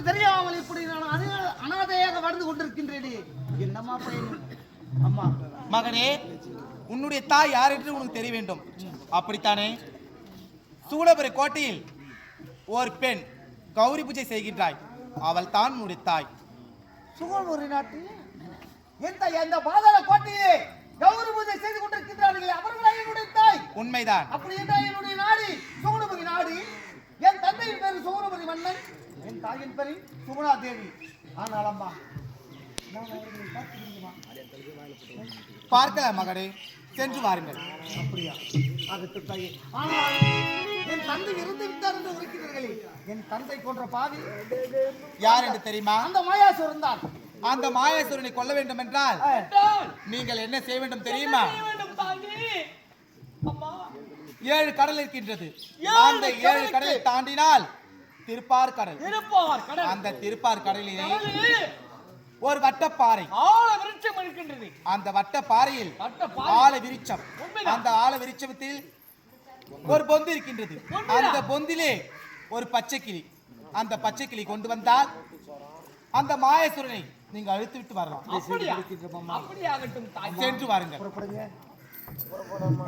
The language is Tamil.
தெரியாமல் இப்படி நான் அனாதையாக வாழ்ந்து கொண்டிருக்கின்றேனே, என்னம்மா பயன்? அம்மா மகனே, உன்னுடைய தாய் யார் என்று உனக்கு தெரிய வேண்டும். அப்படித்தானே? சூளபுரி கோட்டையில் ஒரு பெண் கௌரி பூஜை செய்கின்றாய். அவள் தான் உன்னுடைய தாய். சூளபுரி நாட்டில் எந்த பாதாள கோட்டையே கௌரி பூஜை செய்து கொண்டிருக்கின்றார்களே, அவர்களா என்னுடைய தாய்? உண்மைதான். அப்படி என்றால் என்னுடைய நாடு சூளபுரி நாடு. என் தந்தையின் பேரு சூளபுரி மன்னன், என் தாயின் பேரு சுகுணா தேவி. ஆனால் அம்மா, நான் அவர்களை பார்க்கிறீங்களா? பார்க்கலாம் மகனே, சென்று வாருங்கள். அப்படியா? அதற்கு தாயே. ஆனால் என் தந்தை இருந்து விட்டார் என்று உரைக்கிறீர்களே, என் தந்தை போன்ற பாவி யார் என்று தெரியுமா? அந்த மாயாசுரன் தான். அந்த மாயாசுரனை கொல்ல வேண்டும் என்றால் நீங்கள் என்ன செய்ய வேண்டும் தெரியுமா? 7 கடல் இருக்கின்றது. அந்த 7 கடலை தாண்டினால் திருப்பார் கடல். அந்த திருப்பார் கடலிலே ஒரு வட்டப்பாறை ஆல விருட்சம் இருக்கின்றது. அந்த வட்டப்பாறையில் ஆல விருட்சம். அந்த ஆல விருட்சத்தில் ஒரு பொந்து இருக்கின்றது. அந்த பொந்திலே ஒரு பச்சை கிளி. அந்த பச்சை கிளி கொண்டு வந்தால் அந்த மாயேஸ்வரனை நீங்க அழுத்து விட்டு வரலாம். அப்படியாகட்டும். சென்று வாருங்கள்.